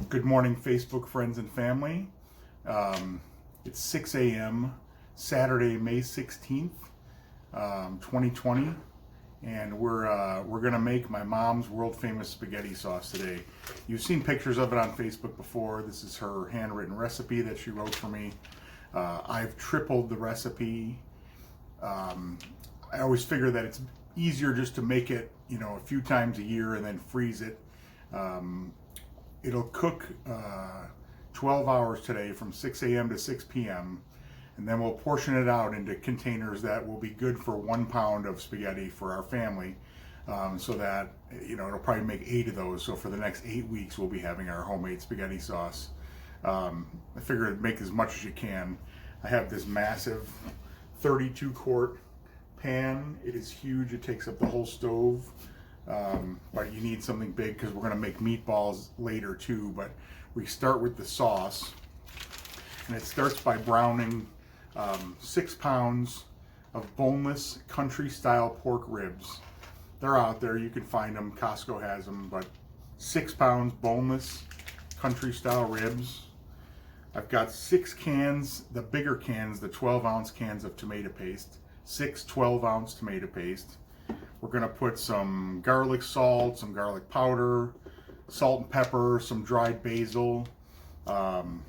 Good morning, Facebook friends and family. It's 6 a.m. Saturday, May 16th, 2020, and we're gonna make my mom's world famous spaghetti sauce today. You've seen pictures of it on Facebook before. This is her handwritten recipe that she wrote for me. I've tripled the recipe. I always figure that it's easier just to make it, a few times a year and then freeze it. It'll cook 12 hours today from 6 a.m. to 6 p.m. and then we'll portion it out into containers that will be good for 1 pound of spaghetti for our family, so that it'll probably make 8 of those. So for the next 8 weeks we'll be having our homemade spaghetti sauce. I figure make as much as you can. I have this massive 32 quart pan. It is huge. It takes up the whole stove. But you need something big because we're going to make meatballs later too. But we start with the sauce, and it starts by browning 6 pounds of boneless country style pork ribs. They're out there, you can find them, Costco has them, but 6 pounds boneless country style ribs. I've got 6 cans, the bigger cans, the 12-ounce cans of tomato paste, 6 12-ounce tomato paste. We're going to put some garlic salt, some garlic powder, salt and pepper, some dried basil. Bottle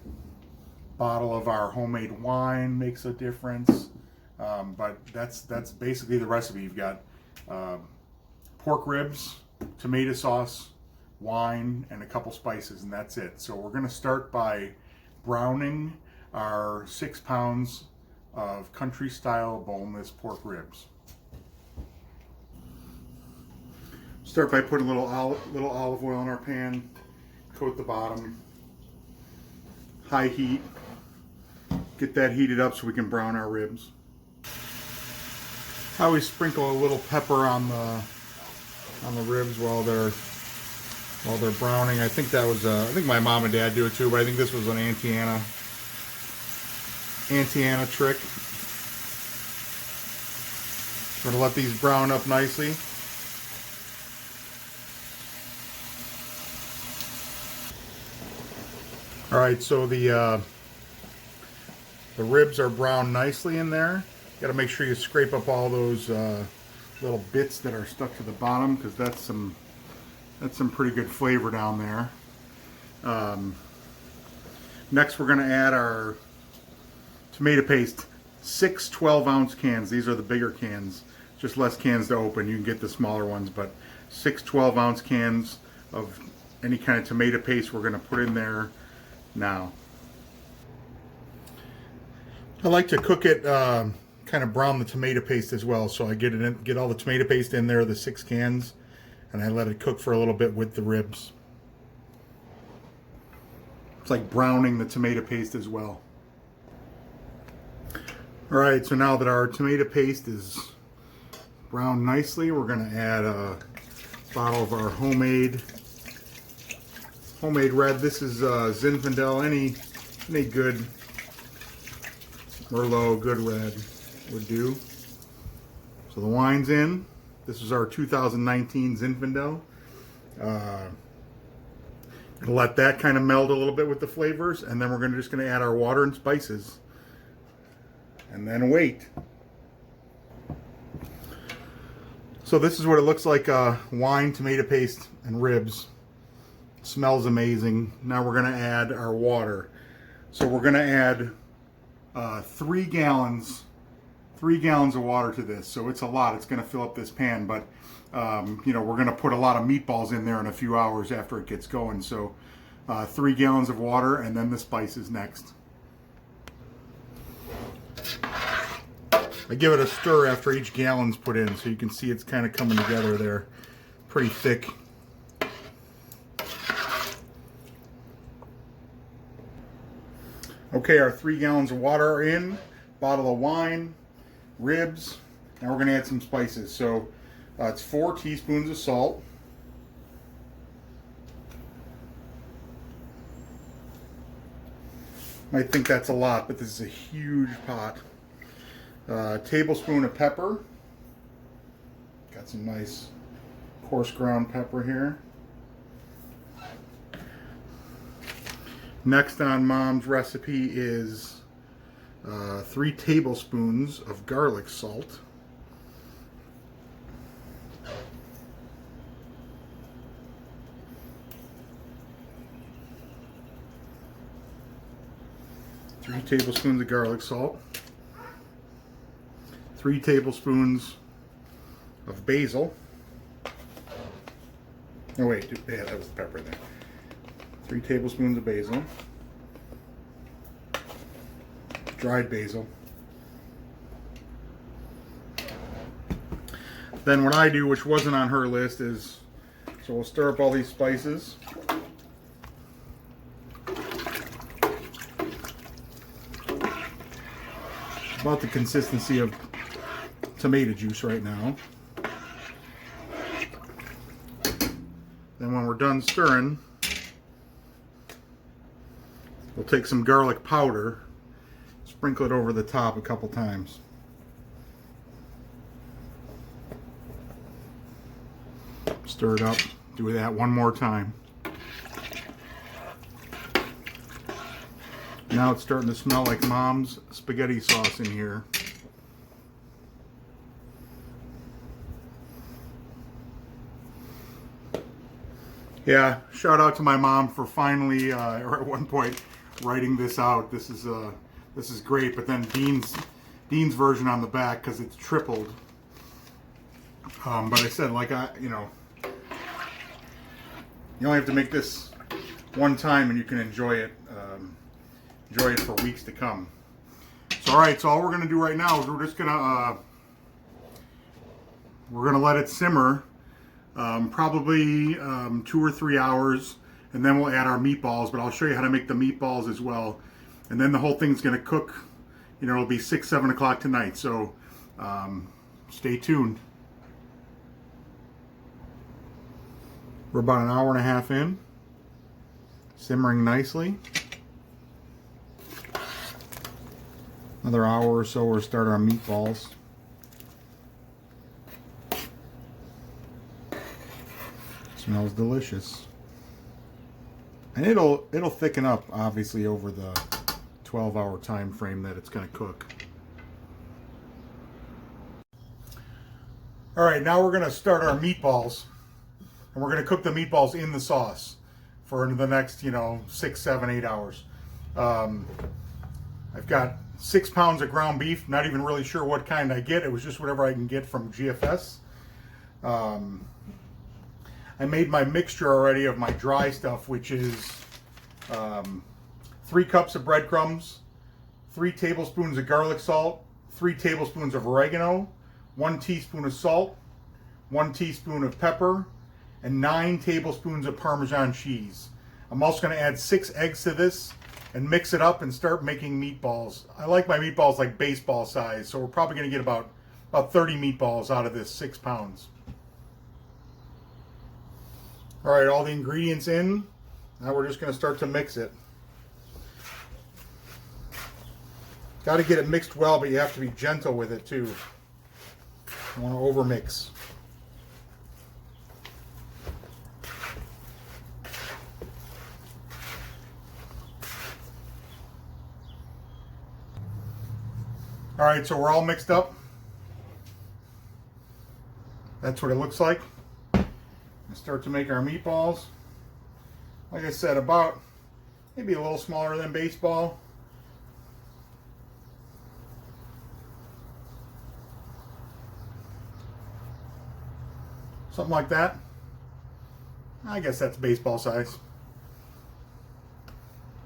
of our homemade wine makes a difference. But that's basically the recipe. You've got pork ribs, tomato sauce, wine, and a couple spices, and that's it. So we're going to start by browning our 6 pounds of country style boneless pork ribs. Start by putting a little olive oil in our pan, coat the bottom, high heat, get that heated up so we can brown our ribs. I always sprinkle a little pepper on the ribs while they're browning. I think that was I think my mom and dad do it too, but I think this was an Auntie Anna trick. We're gonna let these brown up nicely. All right, so the ribs are browned nicely in there. You got to make sure you scrape up all those little bits that are stuck to the bottom, because that's some pretty good flavor down there. Next, we're going to add our tomato paste. 6 12-ounce cans. These are the bigger cans. Just less cans to open. You can get the smaller ones, but 6 12-ounce cans of any kind of tomato paste we're going to put in there now. I like to cook it, kind of brown the tomato paste as well. So I get all the tomato paste in there, the 6 cans, and I let it cook for a little bit with the ribs. It's like browning the tomato paste as well. All right, so now that our tomato paste is browned nicely, we're going to add a bottle of our homemade red. This is Zinfandel. Any good Merlot good red would do. So the wine's in. This is our 2019 Zinfandel. Gonna let that kind of meld a little bit with the flavors, and then we're just gonna add our water and spices, and then wait. So this is what it looks like: wine, tomato paste, and ribs. Smells amazing. Now we're going to add our water. So we're going to add 3 gallons of water to this. So it's a lot. It's going to fill up this pan, but we're going to put a lot of meatballs in there in a few hours after it gets going. So 3 gallons of water, and then the spices next. I give it a stir after each gallon's put in, so you can see it's kind of coming together there. Pretty thick. Okay, our 3 gallons of water are in, bottle of wine, ribs. Now we're going to add some spices. So it's 4 teaspoons of salt. Might think that's a lot, but this is a huge pot. Tablespoon of pepper. Got some nice coarse ground pepper here. Next on Mom's recipe is 3 tablespoons of garlic salt. Three tablespoons of garlic salt. 3 tablespoons of basil. Oh wait, yeah, that was the pepper there. 3 tablespoons of basil. Dried basil. Then what I do, which wasn't on her list, is, so we'll stir up all these spices. About the consistency of tomato juice right now. Then when we're done stirring, we'll take some garlic powder, sprinkle it over the top a couple times. Stir it up, do that one more time. Now it's starting to smell like Mom's spaghetti sauce in here. Yeah, shout out to my mom for finally, or at one point, writing this out. This is great. But then Dean's version on the back, because it's tripled. But I said, like, you only have to make this one time, and you can enjoy it. Enjoy it for weeks to come. So, all right. So all we're gonna do right now is we're just gonna let it simmer. Probably 2 or 3 hours, and then we'll add our meatballs, but I'll show you how to make the meatballs as well. And then the whole thing's going to cook, it'll be 6, 7 o'clock tonight, so stay tuned. We're about an hour and a half in, simmering nicely. Another hour or so, we'll start our meatballs. Smells delicious, and it'll thicken up obviously over the 12-hour time frame that it's going to cook. All right, now we're going to start our meatballs, and we're going to cook the meatballs in the sauce for the next 6, 7, 8 hours. I've got 6 pounds of ground beef. Not even really sure what kind I get. It was just whatever I can get from GFS. I made my mixture already of my dry stuff, which is 3 cups of breadcrumbs, 3 tablespoons of garlic salt, 3 tablespoons of oregano, 1 teaspoon of salt, 1 teaspoon of pepper, and 9 tablespoons of Parmesan cheese. I'm also going to add 6 eggs to this and mix it up and start making meatballs. I like my meatballs like baseball size, so we're probably going to get about 30 meatballs out of this 6 pounds. All right, all the ingredients in. Now we're just going to start to mix it. Got to get it mixed well, but you have to be gentle with it too. You want to overmix. All right, so we're all mixed up. That's what it looks like. Start to make our meatballs. Like I said, about maybe a little smaller than baseball. Something like that. I guess that's baseball size.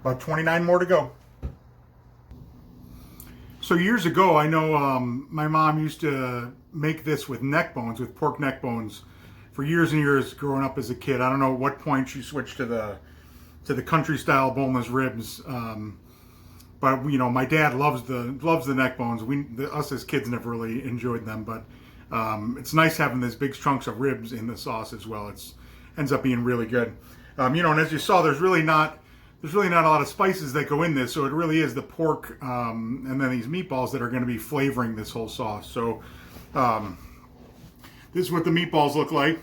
About 29 more to go. So years ago, I know my mom used to make this with neck bones, with pork neck bones, for years and years growing up as a kid. I don't know at what point she switched to the country style boneless ribs, but my dad loves the neck bones. Us as kids never really enjoyed them, but it's nice having these big chunks of ribs in the sauce as well. It ends up being really good. And as you saw, there's really not a lot of spices that go in this, so it really is the pork and then these meatballs that are going to be flavoring this whole sauce. So this is what the meatballs look like.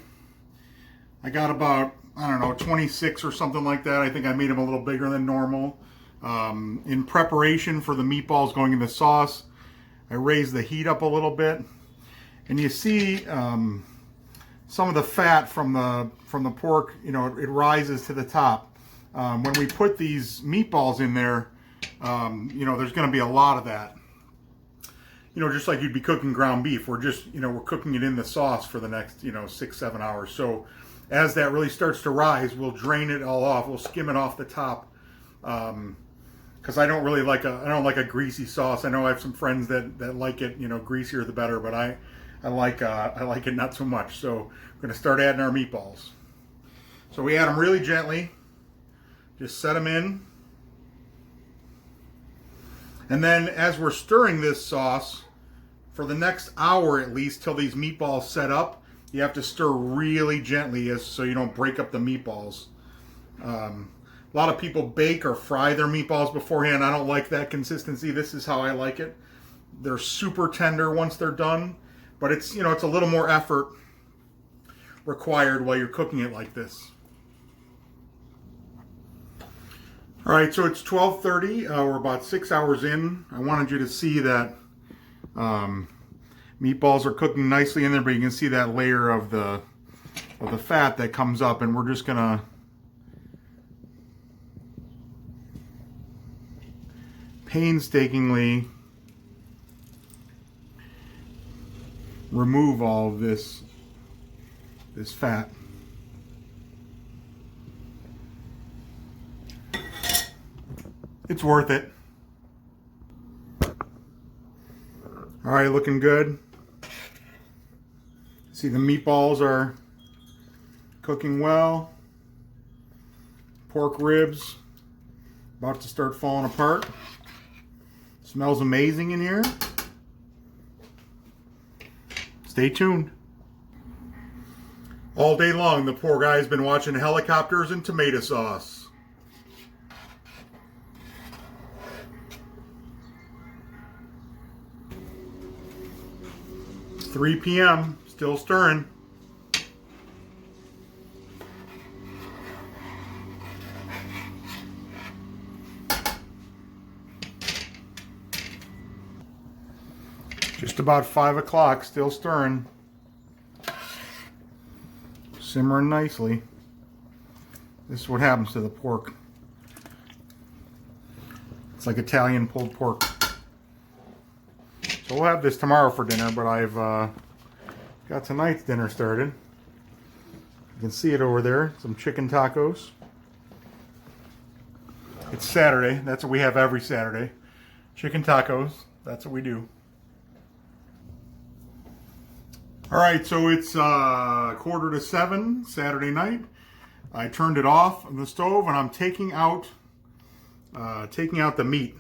I got about I don't know, 26 or something like that. I think I made them a little bigger than normal. In preparation for the meatballs going in the sauce, I raised the heat up a little bit. And you see some of the fat from the pork, you know, it rises to the top. When we put these meatballs in there, you know, there's going to be a lot of that. You know, just like you'd be cooking ground beef. We're just, you know, we're cooking it in the sauce for the next, you know, 6-7 hours. So as that really starts to rise, we'll drain it all off. We'll skim it off the top. Because I don't really like I don't like a greasy sauce. I know I have some friends that like it, you know, greasier the better, but I like it not so much. So we're going to start adding our meatballs. So we add them really gently. Just set them in. And then as we're stirring this sauce, for the next hour at least, till these meatballs set up, you have to stir really gently so you don't break up the meatballs. A lot of people bake or fry their meatballs beforehand. I don't like that consistency. This is how I like it. They're super tender once they're done, but it's, you know, it's a little more effort required while you're cooking it like this. All right, so it's 12:30. We're about 6 hours in. I wanted you to see that meatballs are cooking nicely in there, but you can see that layer of the fat that comes up, and we're just gonna painstakingly remove all of this fat. It's worth it. All right, looking good. See, the meatballs are cooking well. Pork ribs about to start falling apart. Smells amazing in here. Stay tuned. All day long, the poor guy's been watching helicopters and tomato sauce. 3 p.m. Still stirring. Just about 5 o'clock, still stirring. Simmering nicely. This is what happens to the pork. It's like Italian pulled pork. So we'll have this tomorrow for dinner, but I've got tonight's dinner started. You can see it over there, some chicken tacos. It's Saturday, that's what we have every Saturday. Chicken tacos, that's what we do. All right, so it's 6:45 Saturday night. I turned it off on the stove and I'm taking out the meat.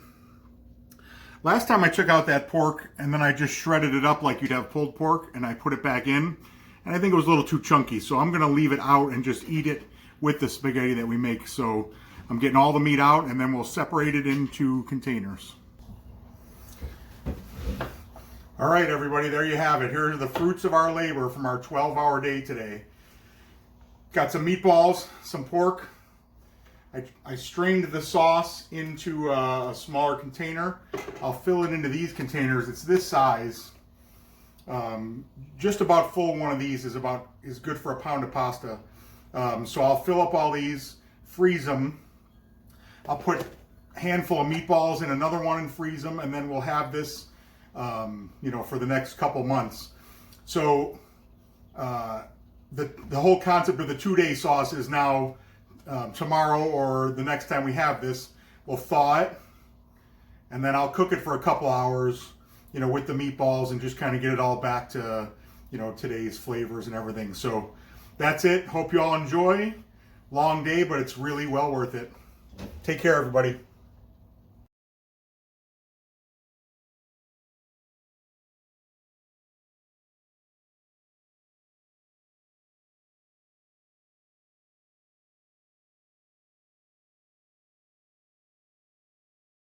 Last time I took out that pork and then I just shredded it up like you'd have pulled pork and I put it back in. And I think it was a little too chunky, so I'm gonna leave it out and just eat it with the spaghetti that we make. So I'm getting all the meat out and then we'll separate it into containers. All right, everybody, there you have it. Here are the fruits of our labor from our 12-hour day today. Got some meatballs, some pork. I strained the sauce into a smaller container. I'll fill it into these containers. It's this size. Just about full one of these is good for a pound of pasta. So I'll fill up all these, freeze them. I'll put a handful of meatballs in another one and freeze them, and then we'll have this, you know, for the next couple months. So the whole concept of the 2-day sauce is now tomorrow or the next time we have this, we'll thaw it, and then I'll cook it for a couple hours, you know, with the meatballs and just kind of get it all back to, you know, today's flavors and everything. So that's it. Hope you all enjoy. Long day, but it's really well worth it. Take care, everybody.